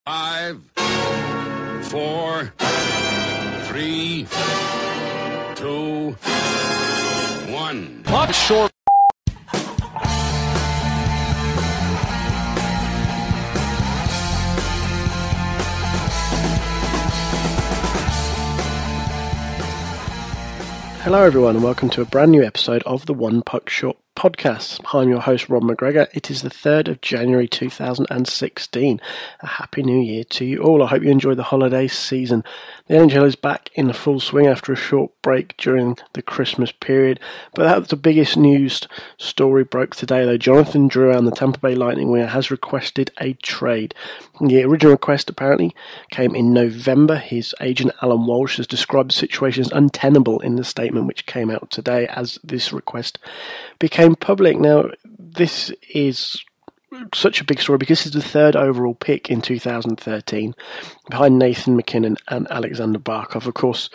5, 4, 3, 2, 1. Puck short. Hello everyone and welcome to a brand new episode of the One Puck Short podcast. I'm your host Rob McGregor. It is the 3rd of January 2016. A happy new year to you all. I hope you enjoyed the holiday season. The NHL is back in full swing after a short break during the Christmas period. But that's the biggest news story broke today though. Jonathan Drouin, the Tampa Bay Lightning winger, has requested a trade. The original request apparently came in November. His agent Alan Walsh has described the situation as untenable in the statement which came out today as this request became public. Now, this is such a big story because this is the 3rd overall pick in 2013 behind Nathan MacKinnon and Alexander Barkov. Of course,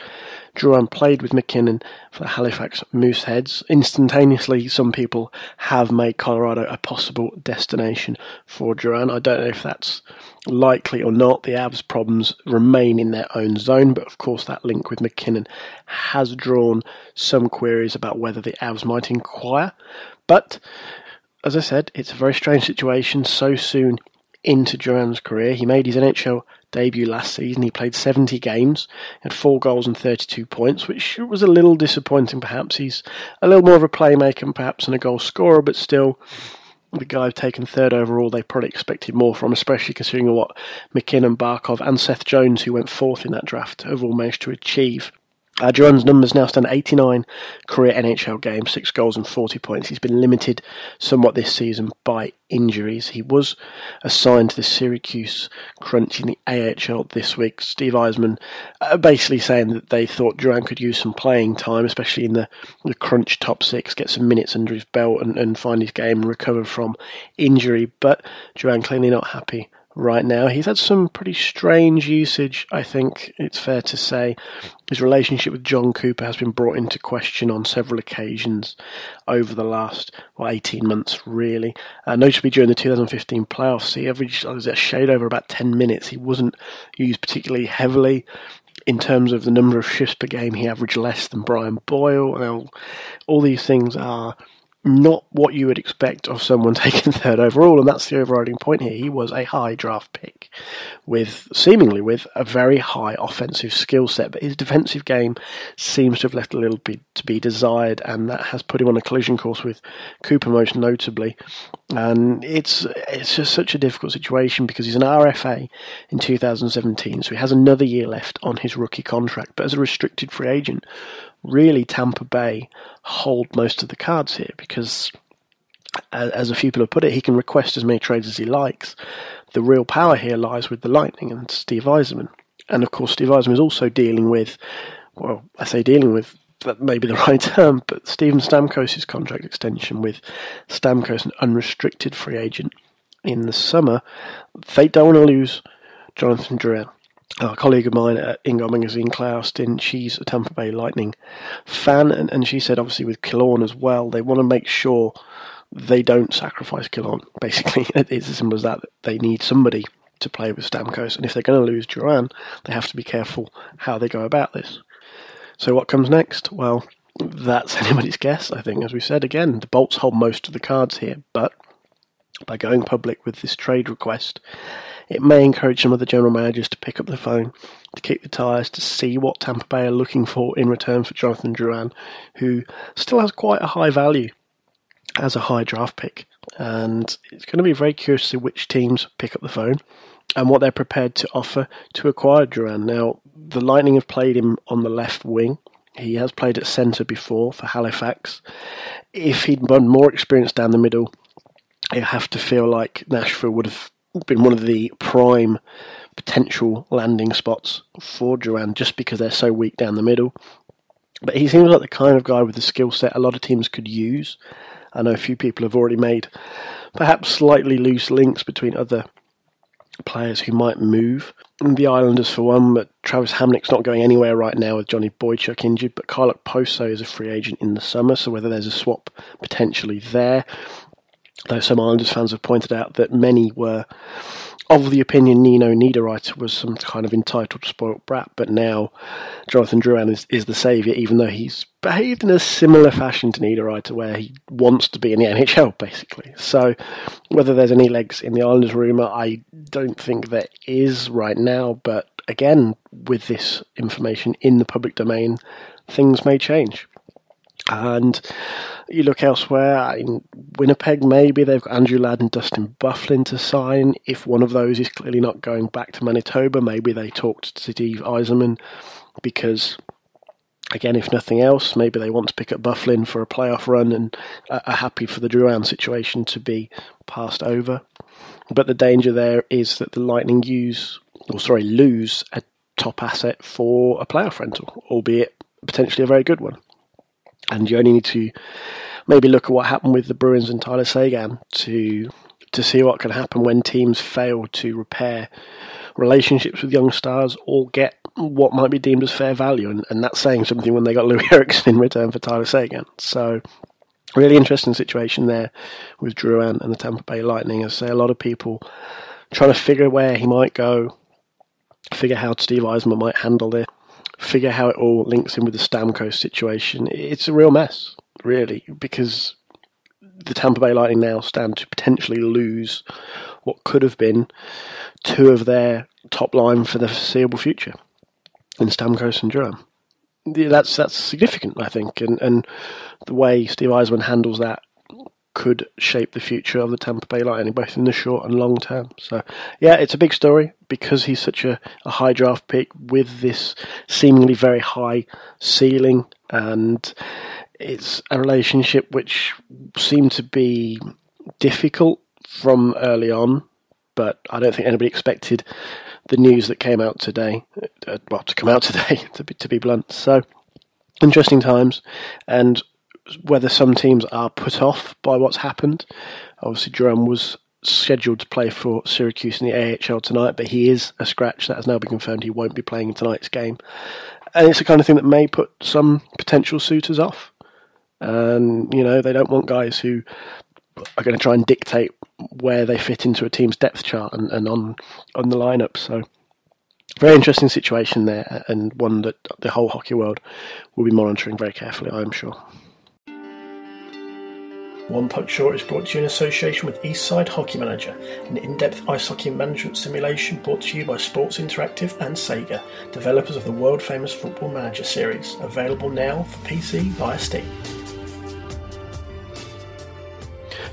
Drouin played with MacKinnon for the Halifax Mooseheads. Instantaneously, some people have made Colorado a possible destination for Drouin. I don't know if that's likely or not. The Avs' problems remain in their own zone, but of course that link with MacKinnon has drawn some queries about whether the Avs might inquire. But as I said, it's a very strange situation so soon into Drouin's career. He made his NHL debut last season. He played 70 games, had 4 goals and 32 points, which was a little disappointing perhaps. He's a little more of a playmaker perhaps than a goal scorer, but still, the guy taken 3rd overall, they probably expected more from, especially considering what MacKinnon, Barkov and Seth Jones, who went 4th in that draft, have all managed to achieve. Drouin's numbers now stand 89 career NHL games, 6 goals and 40 points. He's been limited somewhat this season by injuries. He was assigned to the Syracuse Crunch in the AHL this week. Steve Eisman basically saying that they thought Drouin could use some playing time, especially in the Crunch top 6, get some minutes under his belt and find his game and recover from injury. But Drouin clearly not happy right now. He's had some pretty strange usage, I think it's fair to say. His relationship with John Cooper has been brought into question on several occasions over the last 18 months, really. Notably during the 2015 playoffs, he averaged a shade over about 10 minutes. He wasn't used particularly heavily. In terms of the number of shifts per game, he averaged less than Brian Boyle. Now, all these things are not what you would expect of someone taken 3rd overall, and that's the overriding point here. He was a high draft pick seemingly with a very high offensive skill set, but his defensive game seems to have left a little bit to be desired, and that has put him on a collision course with Cooper most notably. And it's just such a difficult situation because he's an RFA in 2017, so he has another year left on his rookie contract, but as a restricted free agent, really Tampa Bay hold most of the cards here because, as a few people have put it, he can request as many trades as he likes. The real power here lies with the Lightning and Steve Yzerman. And of course, Steve Yzerman is also dealing with, well, I say dealing with, that may be the right term, but Steven Stamkos' contract extension with Stamkos, an unrestricted free agent in the summer. They don't want to lose Jonathan Drouin. A colleague of mine at Ingo Magazine, Claire Austin, she's a Tampa Bay Lightning fan, and she said obviously with Killorn as well, they want to make sure they don't sacrifice Killorn. Basically, it's as simple as that. They need somebody to play with Stamkos, and if they're going to lose Drouin, they have to be careful how they go about this. So what comes next? Well, that's anybody's guess, I think. As we said, again, the Bolts hold most of the cards here, but by going public with this trade request, it may encourage some of the general managers to pick up the phone, to kick the tyres, to see what Tampa Bay are looking for in return for Jonathan Drouin, who still has quite a high value as a high draft pick. And it's going to be very curious to see which teams pick up the phone and what they're prepared to offer to acquire Drouin. Now, the Lightning have played him on the left wing. He has played at centre before for Halifax. If he'd been more experienced down the middle, you have to feel like Nashville would have been one of the prime potential landing spots for Drouin just because they're so weak down the middle. But he seems like the kind of guy with the skill set a lot of teams could use. I know a few people have already made perhaps slightly loose links between other players who might move. The Islanders for one, but Travis Hamnick's not going anywhere right now with Johnny Boychuk injured, but Kyle Okposo is a free agent in the summer, so whether there's a swap potentially there. Though some Islanders fans have pointed out that many were of the opinion Nino Niederreiter was some kind of entitled, spoilt brat, but now Jonathan Drouin is the saviour, even though he's behaved in a similar fashion to Niederreiter, where he wants to be in the NHL, basically. So whether there's any legs in the Islanders rumour, I don't think there is right now, but again, with this information in the public domain, things may change. And you look elsewhere, in Winnipeg maybe, they've got Andrew Ladd and Dustin Byfuglien to sign. If one of those is clearly not going back to Manitoba, maybe they talked to Steve Yzerman, because, again, if nothing else, maybe they want to pick up Byfuglien for a playoff run and are happy for the Drouin situation to be passed over. But the danger there is that the Lightning lose a top asset for a playoff rental, albeit potentially a very good one. And you only need to maybe look at what happened with the Bruins and Tyler Seguin to see what can happen when teams fail to repair relationships with young stars or get what might be deemed as fair value. And that's saying something when they got Louis Eriksson in return for Tyler Seguin. So really interesting situation there with Drouin and the Tampa Bay Lightning. As I say, a lot of people trying to figure where he might go, figure how Steve Yzerman might handle this, figure how it all links in with the Stamkos situation. It's a real mess, really, because the Tampa Bay Lightning now stand to potentially lose what could have been two of their top line for the foreseeable future in Stamkos and Drouin. That's significant, I think, and the way Steve Yzerman handles that could shape the future of the Tampa Bay Lightning, both in the short and long term. So, yeah, it's a big story because he's such a high draft pick with this seemingly very high ceiling, and it's a relationship which seemed to be difficult from early on, but I don't think anybody expected the news that came out today, to come out today, to be blunt. So, interesting times, and whether some teams are put off by what's happened. Obviously, Drouin was scheduled to play for Syracuse in the AHL tonight, but he is a scratch. That has now been confirmed. He won't be playing in tonight's game. And it's the kind of thing that may put some potential suitors off. And, they don't want guys who are going to try and dictate where they fit into a team's depth chart and on the lineup. So, very interesting situation there, and one that the whole hockey world will be monitoring very carefully, I'm sure. One Puck Short is brought to you in association with Eastside Hockey Manager, an in-depth ice hockey management simulation brought to you by Sports Interactive and Sega, developers of the world-famous Football Manager series, available now for PC via Steam.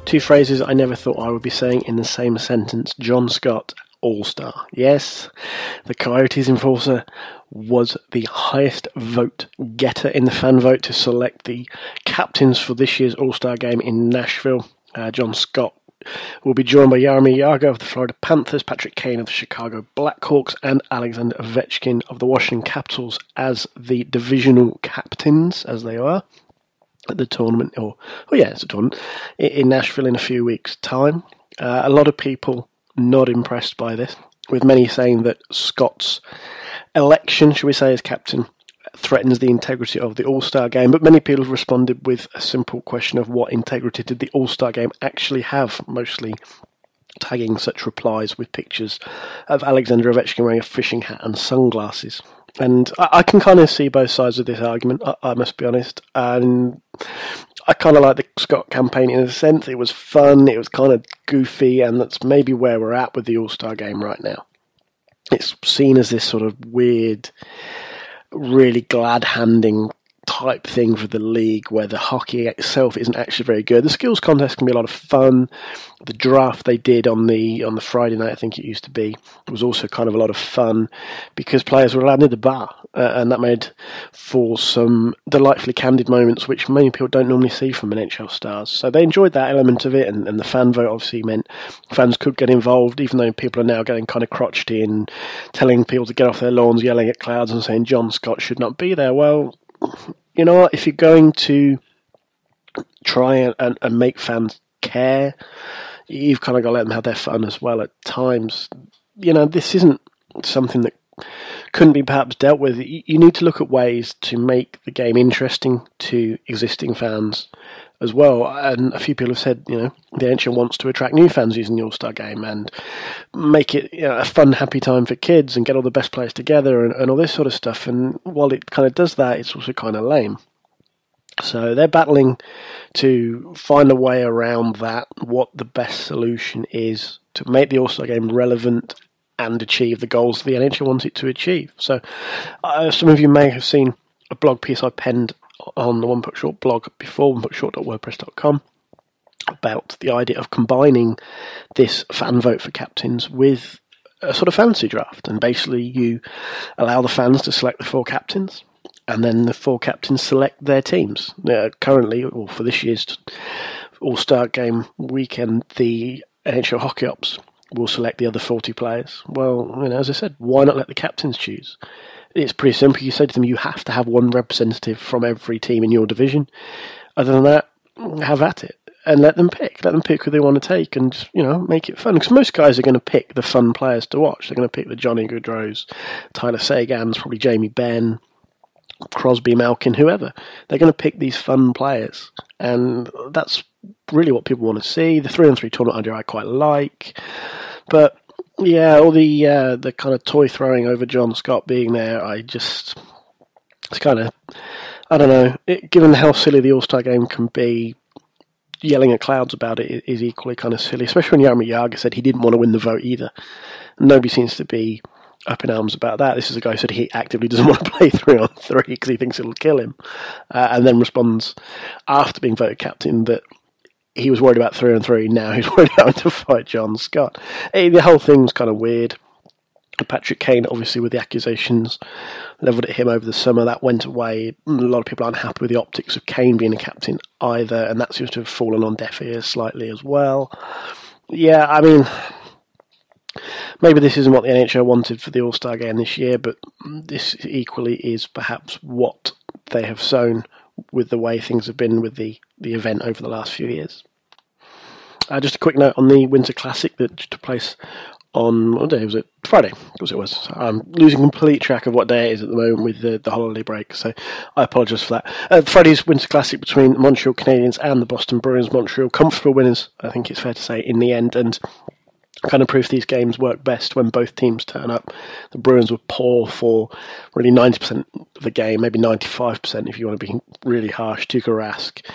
Two phrases I never thought I would be saying in the same sentence. John Scott, All-Star. Yes, the Coyotes enforcer was the highest vote getter in the fan vote to select the captains for this year's All-Star game in Nashville. John Scott will be joined by Jaromir Jagr of the Florida Panthers, Patrick Kane of the Chicago Blackhawks, and Alexander Ovechkin of the Washington Capitals as the divisional captains, as they are, at the tournament, it's a tournament, in Nashville in a few weeks' time. A lot of people not impressed by this, with many saying that Scott's election, shall we say, as captain, threatens the integrity of the All-Star game, but many people have responded with a simple question of what integrity did the All-Star game actually have, mostly tagging such replies with pictures of Alexander Ovechkin wearing a fishing hat and sunglasses. And I can kind of see both sides of this argument, I must be honest, and I kind of like the Scott campaign in a sense. It was fun, it was kind of goofy, and that's maybe where we're at with the All-Star game right now. It's seen as this sort of weird, really glad-handing type thing for the league where the hockey itself isn't actually very good. The skills contest can be a lot of fun. The draft they did on the Friday night, I think it used to be, was also kind of a lot of fun because players were allowed near the bar, and that made for some delightfully candid moments which many people don't normally see from NHL stars. So they enjoyed that element of it, and the fan vote obviously meant fans could get involved, even though people are now getting kind of crotchety and telling people to get off their lawns, yelling at clouds and saying John Scott should not be there. Well, you know what, if you're going to try and make fans care, you've kind of got to let them have their fun as well at times. This isn't something that couldn't be perhaps dealt with. You need to look at ways to make the game interesting to existing fans as well. And a few people have said, the NHL wants to attract new fans using the All-Star Game and make it a fun, happy time for kids and get all the best players together and all this sort of stuff. And while it kind of does that, it's also kind of lame. So they're battling to find a way around that, what the best solution is to make the All-Star Game relevant and achieve the goals the NHL wants it to achieve. So some of you may have seen a blog piece I penned on the One Puck Short blog before, onepuckshort.wordpress.com, about the idea of combining this fan vote for captains with a sort of fantasy draft. And basically you allow the fans to select the 4 captains, and then the 4 captains select their teams. Currently, or for this year's All-Star Game weekend, the NHL Hockey Ops will select the other 40 players. Well, as I said, why not let the captains choose? It's pretty simple. You say to them, you have to have one representative from every team in your division. Other than that, have at it. And let them pick. Let them pick who they want to take and, make it fun. Because most guys are going to pick the fun players to watch. They're going to pick the Johnny Gaudreaus, Tyler Sagans, probably Jamie Benn, Crosby, Malkin, whoever. They're going to pick these fun players. And that's really what people want to see. The 3-on-3 tournament idea I quite like. But, yeah, all the kind of toy throwing over John Scott being there, it's kind of, I don't know. Given how silly the All-Star Game can be, yelling at clouds about it is equally kind of silly, especially when Jaromir Jagr said he didn't want to win the vote either. Nobody seems to be up in arms about that. This is a guy who said he actively doesn't want to play 3-on-3 because he thinks it'll kill him, and then responds after being voted captain that he was worried about 3-on-3, now he's worried about having to fight John Scott. The whole thing's kind of weird. Patrick Kane, obviously, with the accusations levelled at him over the summer, that went away. A lot of people aren't happy with the optics of Kane being a captain either, and that seems to have fallen on deaf ears slightly as well. Yeah, I mean, maybe this isn't what the NHL wanted for the All-Star Game this year, but this equally is perhaps what they have sown with the way things have been with the event over the last few years. Just a quick note on the Winter Classic that took place on, what day was it? Friday, because it was. I'm losing complete track of what day it is at the moment with the holiday break, so I apologise for that. Friday's Winter Classic between the Montreal Canadiens and the Boston Bruins. Montreal comfortable winners, I think it's fair to say, in the end, and kind of proof these games work best when both teams turn up. The Bruins were poor for really 90% of the game, maybe 95% if you want to be really harsh. Tuukka Rask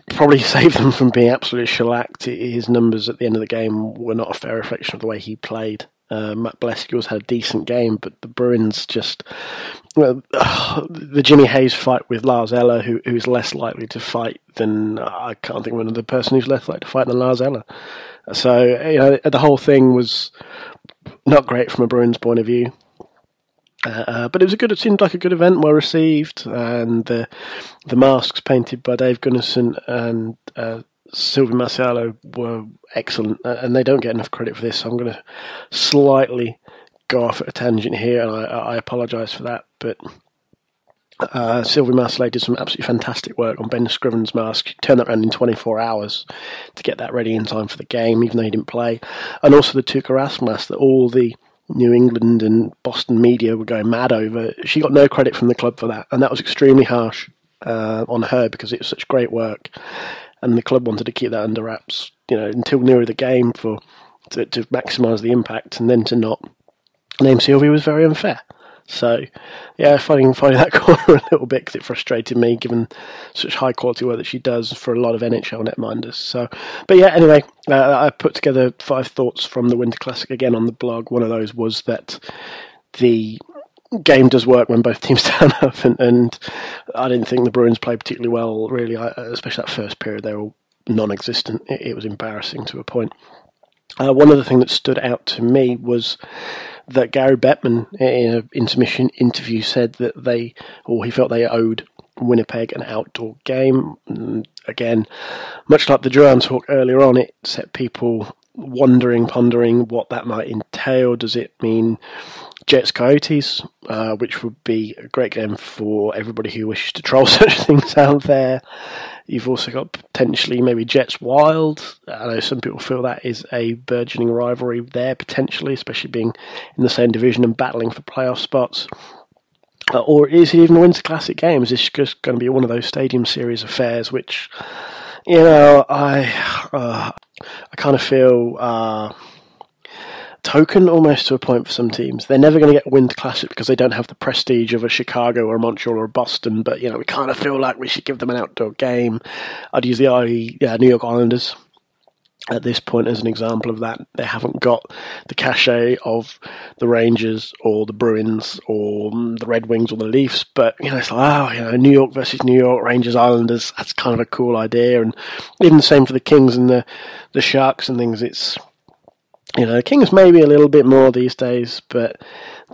probably saved them from being absolutely shellacked. His numbers at the end of the game were not a fair reflection of the way he played. Matt Bleskey had a decent game, but the Bruins just... the Jimmy Hayes fight with Lars Eller, who's less likely to fight than... I can't think of another person who's less likely to fight than Lars Eller. So, the whole thing was not great from a Bruins point of view. But it seemed like a good event, well received, and the masks painted by Dave Gunnarsson and Sylvie Marcialo were excellent, and they don't get enough credit for this, so I'm going to slightly go off at a tangent here, and I apologise for that, but Sylvie Marcialo did some absolutely fantastic work on Ben Scriven's mask. She turned that around in 24 hours to get that ready in time for the game, even though he didn't play, and also the Tuukka Rask mask that all the New England and Boston media were going mad over. She got no credit from the club for that, and that was extremely harsh on her because it was such great work, and the club wanted to keep that under wraps, until nearer the game to maximise the impact, and then to not name Sylvie was very unfair. So, yeah, finding that corner a little bit because it frustrated me, given such high quality work that she does for a lot of NHL netminders. So, but yeah, anyway, I put together 5 thoughts from the Winter Classic again on the blog. One of those was that the game does work when both teams turn up, and I didn't think the Bruins played particularly well, really, especially that first period. They were all non-existent. It was embarrassing to a point. One other thing that stood out to me was that Gary Bettman, in an intermission interview, said that he felt they owed Winnipeg an outdoor game. And again, much like the Drouin talk earlier on, it set people pondering what that might entail. Does it mean Jets Coyotes, which would be a great game for everybody who wishes to troll such things out there. You've also got potentially maybe Jets Wild. I know some people feel that is a burgeoning rivalry there, potentially, especially being in the same division and battling for playoff spots. Or is it even a Winter Classic game? Is this just going to be one of those Stadium Series affairs, which, I kind of feel token almost to a point for some teams. They're never going to get a Winter Classic because they don't have the prestige of a Chicago or a Montreal or a Boston, but, we kind of feel like we should give them an outdoor game. I'd use the New York Islanders at this point as an example of that. They haven't got the cachet of the Rangers or the Bruins or the Red Wings or the Leafs, but it's like, New York versus New York, Rangers, Islanders, that's kind of a cool idea. And even the same for the Kings and the Sharks and things. It's, the Kings maybe a little bit more these days, but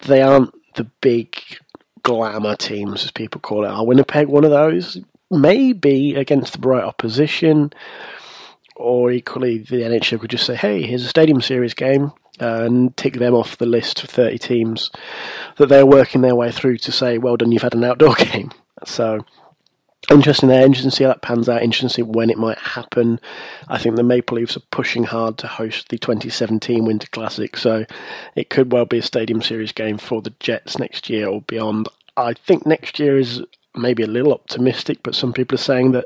they aren't the big glamour teams, as people call it. Are Winnipeg one of those? Maybe against the right opposition. Or equally, the NHL could just say, hey, here's a Stadium Series game, and tick them off the list of 30 teams that they're working their way through to say, well done, you've had an outdoor game. So, interesting there, interesting to see how that pans out, interesting to see when it might happen. I think the Maple Leafs are pushing hard to host the 2017 Winter Classic, so it could well be a Stadium Series game for the Jets next year or beyond. I think next year is maybe a little optimistic, but some people are saying that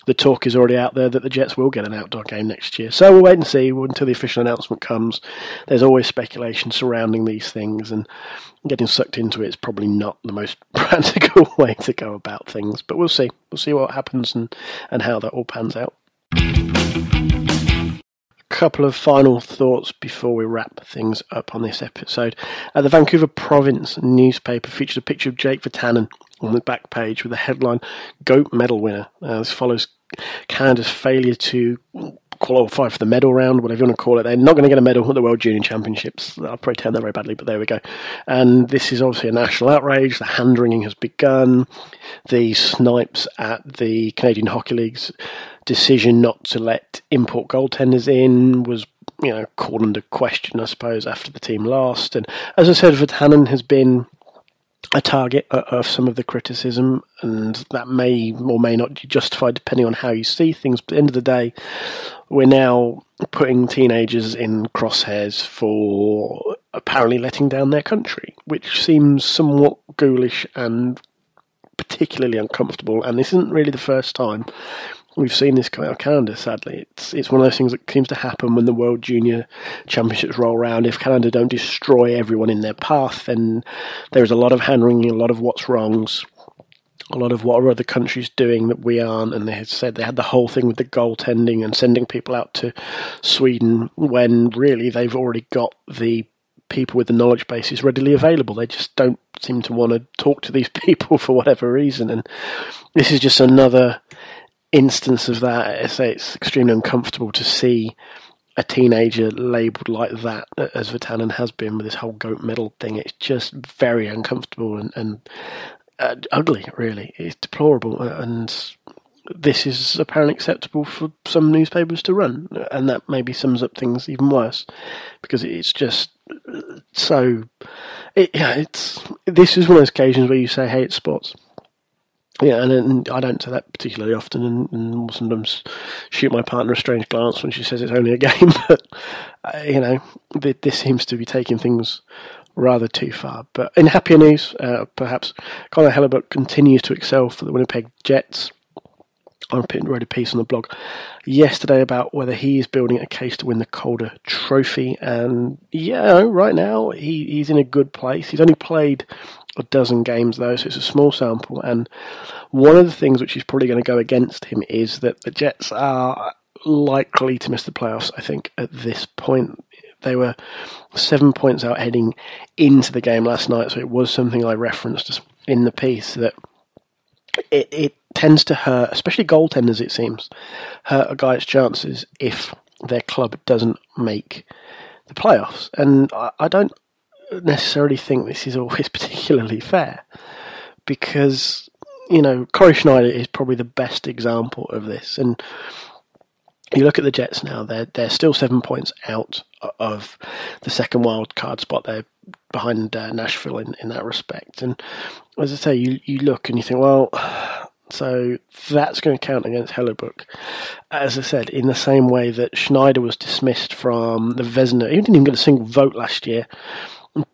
the talk is already out there that the Jets will get an outdoor game next year. So we'll wait and see until the official announcement comes. There's always speculation surrounding these things, and getting sucked into it is probably not the most practical way to go about things. But we'll see. We'll see what happens and how that all pans out. A couple of final thoughts before we wrap things up on this episode. The Vancouver Province newspaper features a picture of Jake Virtanen on the back page with the headline, Goat Medal Winner. This follows Canada's failure to qualify for the medal round, whatever you want to call it. They're not going to get a medal at the World Junior Championships. I'll probably turn that very badly, but there we go. And this is obviously a national outrage. The hand-wringing has begun. The snipes at the Canadian Hockey League's decision not to let import goaltenders in was called into question, I suppose, after the team lost. And as I said, Virtanen has been a target of some of the criticism, and that may or may not be justified depending on how you see things. But at the end of the day, we're now putting teenagers in crosshairs for apparently letting down their country, which seems somewhat ghoulish and particularly uncomfortable. And this isn't really the first time we've seen this come out of Canada, sadly. It's one of those things that seems to happen when the World Junior Championships roll around. If Canada don't destroy everyone in their path, then there's a lot of hand-wringing, a lot of what's wrongs, a lot of what are other countries doing that we aren't. And they had said they had the whole thing with the goaltending and sending people out to Sweden when really they've already got the people with the knowledge bases readily available. They just don't seem to want to talk to these people for whatever reason. And this is just another instance of that. I say it's extremely uncomfortable to see a teenager labelled like that, as Virtanen has been with this whole goat medal thing. It's just very uncomfortable and ugly, really. It's deplorable, and this is apparently acceptable for some newspapers to run, and that maybe sums up things even worse, because it's just so... This is one of those occasions where you say, hey, it's sports. Yeah, and I don't say that particularly often, and sometimes shoot my partner a strange glance when she says it's only a game. But this seems to be taking things rather too far. But in happier news, perhaps, Connor Hellebuyck continues to excel for the Winnipeg Jets. I wrote a piece on the blog yesterday about whether he is building a case to win the Calder Trophy, and right now he's in a good place. He's only played a dozen games though, so it's a small sample, and one of the things which is probably going to go against him is that the Jets are likely to miss the playoffs, I think, at this point. They were 7 points out heading into the game last night, so it was something I referenced in the piece, that it tends to hurt, especially goaltenders, it seems, hurt a guy's chances if their club doesn't make the playoffs. And I don't necessarily think this is always particularly fair, because Corey Schneider is probably the best example of this. And you look at the Jets now; they're still 7 points out of the second wild card spot. They're behind Nashville in that respect. And as I say, you look and you think, well, so that's going to count against Hellebuyck. As I said, in the same way that Schneider was dismissed from the Vezina, he didn't even get a single vote last year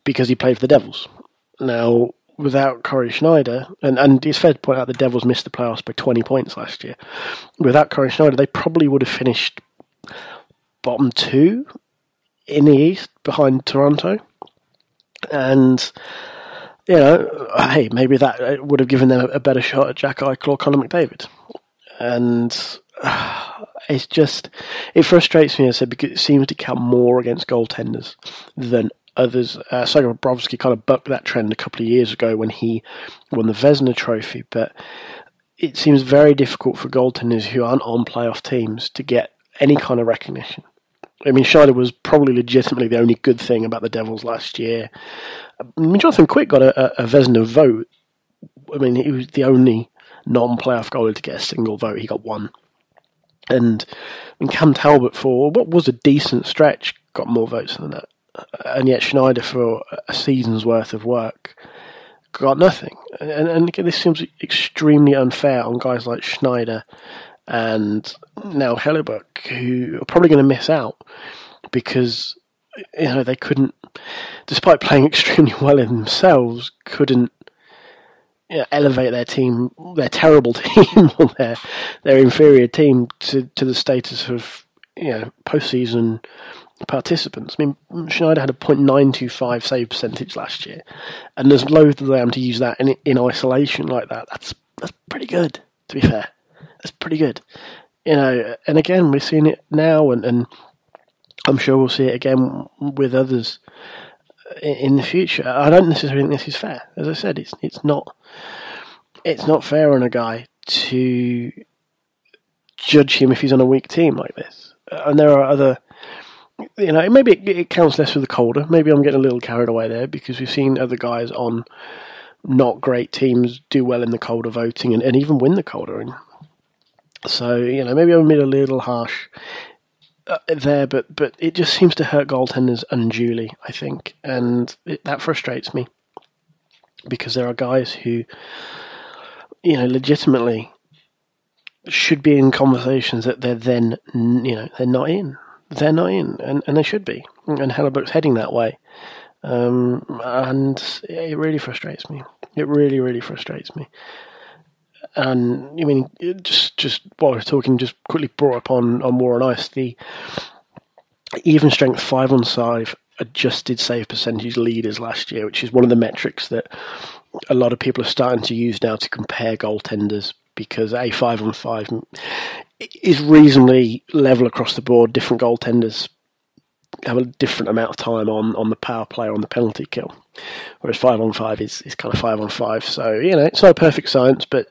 because he played for the Devils. Now, without Corey Schneider, and it's fair to point out the Devils missed the playoffs by 20 points last year. Without Corey Schneider, they probably would have finished bottom 2 in the East behind Toronto. And, you know, hey, maybe that would have given them a better shot at Jack Eichel or Connor McDavid. And it's just, it frustrates me, as I said, because it seems to count more against goaltenders than others. Sergei Bobrovsky kind of bucked that trend a couple of years ago when he won the Vezina Trophy, but it seems very difficult for goaltenders who aren't on playoff teams to get any kind of recognition. I mean, Schneider was probably legitimately the only good thing about the Devils last year. I mean, Jonathan Quick got a Vezina vote. I mean, he was the only non-playoff goalie to get a single vote. He got one. And I mean, Cam Talbot, for what was a decent stretch, got more votes than that. And yet Schneider, for a season's worth of work, got nothing. And again, this seems extremely unfair on guys like Schneider and now Hellebuyck, who are probably going to miss out because, you know, they couldn't, despite playing extremely well in themselves, couldn't, you know, elevate their team, their terrible team, or their inferior team to the status of, you know, postseason participants. I mean, Schneider had a .925 save percentage last year, and as loath as I am to use that in isolation like that, that's pretty good, to be fair. That's pretty good. You know, and again, we're seeing it now, and I'm sure we'll see it again with others in the future. I don't necessarily think this is fair. As I said, it's not fair on a guy to judge him if he's on a weak team like this. And there are other, you know, maybe it counts less for the Calder. Maybe I'm getting a little carried away there because we've seen other guys on not great teams do well in the Calder voting and even win the Calder. And so, you know, maybe I'm being a little harsh there, but it just seems to hurt goaltenders unduly, I think, and that frustrates me because there are guys who, you know, legitimately should be in conversations that they're then, you know, they're not in, and they should be, and Hellebuyck's heading that way, and it really frustrates me. It really, really frustrates me. And I mean, just while we're talking, just quickly brought up on War on Ice, the even strength 5-on-5 adjusted save percentage leaders last year, which is one of the metrics that a lot of people are starting to use now to compare goaltenders, because a 5-on-5 is reasonably level across the board. Different goaltenders have a different amount of time on the power play or on the penalty kill, whereas 5-on-5 is kind of 5-on-5. So, you know, it's not a perfect science, but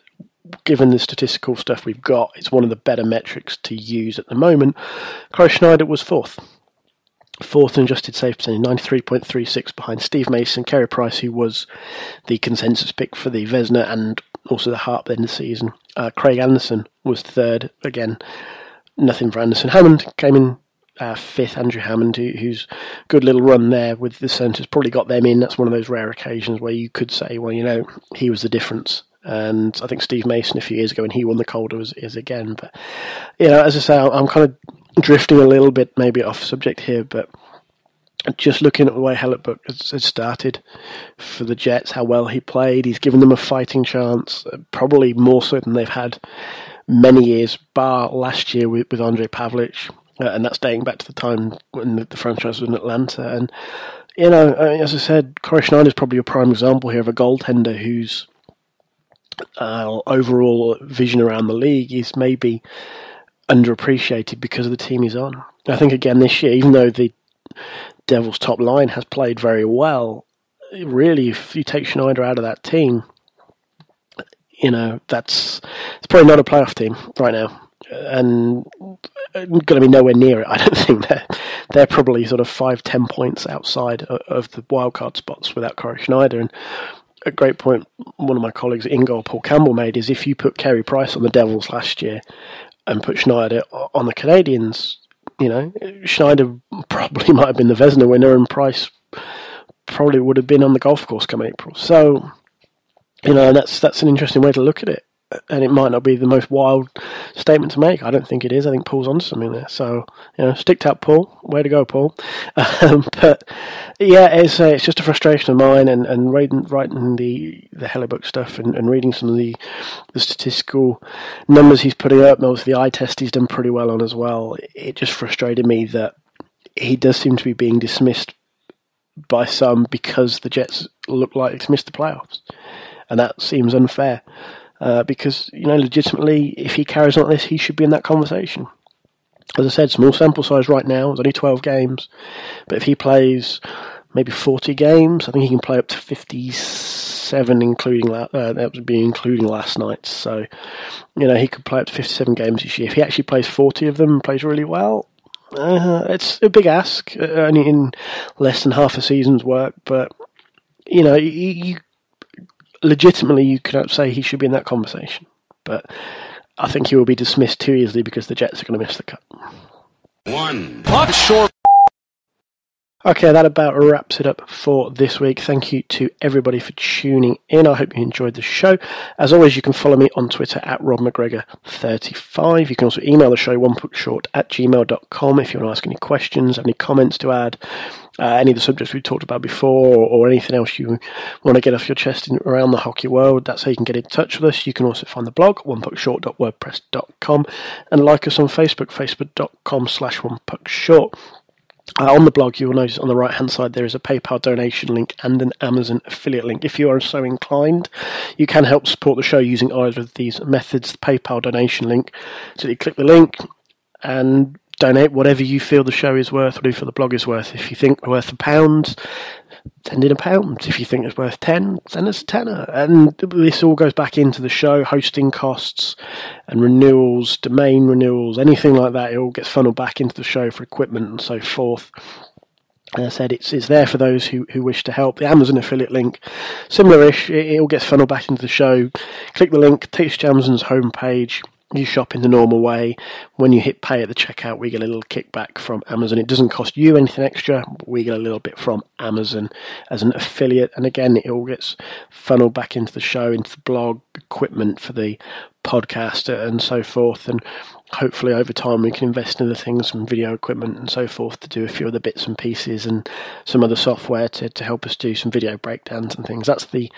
given the statistical stuff we've got, it's one of the better metrics to use at the moment. Corey Schneider was fourth in adjusted save percentage, 93.36 behind Steve Mason, Carey Price, who was the consensus pick for the Vezina and also the Hart end of the season. Craig Anderson was third. Again, nothing for Anderson. Hammond came in fifth. Andrew Hammond, who's good little run there with the Senators, probably got them in. That's one of those rare occasions where you could say, well, you know, he was the difference. And I think Steve Mason a few years ago when he won the Calder is again. But, you know, as I say, I'm kind of drifting a little bit maybe off subject here, but just looking at the way Hellebuyck has started for the Jets, how well he played, he's given them a fighting chance, probably more so than they've had many years, bar last year with Andrei Pavlich, and that's dating back to the time when the franchise was in Atlanta. And, you know, as I said, Corey Schneider is probably a prime example here of a goaltender whose overall vision around the league is maybe underappreciated because of the team he's on. I think again this year, even though the Devils' top line has played very well, really, if you take Schneider out of that team, you know, it's probably not a playoff team right now, and going to be nowhere near it. I don't think they're probably sort of 5-10 points outside of the wildcard spots without Corey Schneider. And a great point one of my colleagues at InGoal, Paul Campbell, made is if you put Carey Price on the Devils last year and put Schneider on the Canadians, you know, Schneider probably might have been the Vezina winner and Price probably would have been on the golf course come April. So, that's an interesting way to look at it. And it might not be the most wild statement to make. I don't think it is. I think Paul's onto something there. So, stick to Paul. Way to go, Paul. But yeah, it's just a frustration of mine. And writing the Hellebuyck stuff and reading some of the statistical numbers he's putting up, and obviously the eye test he's done pretty well on as well. It just frustrated me that he does seem to be being dismissed by some because the Jets look like it's missed the playoffs, and that seems unfair. Because, legitimately, if he carries on like this, he should be in that conversation. As I said, small sample size right now, it's only 12 games. But if he plays maybe 40 games, I think he can play up to 57, including last night. So, he could play up to 57 games this year. If he actually plays 40 of them and plays really well, it's a big ask, only in less than half a season's work. But, legitimately, you could say he should be in that conversation, but I think he will be dismissed too easily because the Jets are going to miss the cut. One puck short. Okay, that about wraps it up for this week. Thank you to everybody for tuning in. I hope you enjoyed the show. As always, you can follow me on Twitter at RobMcGregor35. You can also email the show onepuckshort@gmail.com if you want to ask any questions, have any comments to add, any of the subjects we talked about before, or anything else you want to get off your chest around the hockey world. That's how you can get in touch with us. You can also find the blog, onepuckshort.wordpress.com, and like us on Facebook, facebook.com/onepuckshort. On the blog, you will notice on the right-hand side there is a PayPal donation link and an Amazon affiliate link. If you are so inclined, you can help support the show using either of these methods. The PayPal donation link, so you click the link and donate whatever you feel the show is worth, or whatever the blog is worth. If you think we're worth £1, send in £1. If you think it's worth 10, send us a tenner. And this all goes back into the show, hosting costs and renewals, domain renewals, anything like that. It all gets funneled back into the show for equipment and so forth. As I said, it's there for those who wish to help. The Amazon affiliate link, similar-ish. It all gets funneled back into the show. Click the link, takes you to Amazon's homepage. You shop in the normal way. When you hit pay at the checkout, we get a little kickback from Amazon. It doesn't cost you anything extra, but we get a little bit from Amazon as an affiliate. And again, it all gets funneled back into the show, into the blog, equipment for the podcast and so forth. And hopefully over time we can invest in the things from video equipment and so forth to do a few of the bits and pieces and some other software to help us do some video breakdowns and things. That's the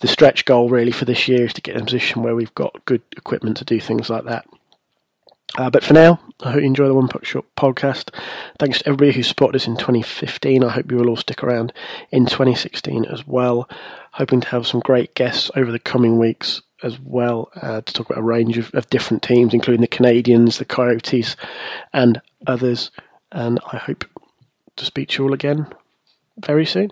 stretch goal really for this year, is to get in a position where we've got good equipment to do things like that. But for now, I hope you enjoy the One Puck Short podcast. Thanks to everybody who supported us in 2015. I hope you will all stick around in 2016 as well. Hoping to have some great guests over the coming weeks as well, to talk about a range of different teams, including the Canadians, the Coyotes, and others. And I hope to speak to you all again very soon.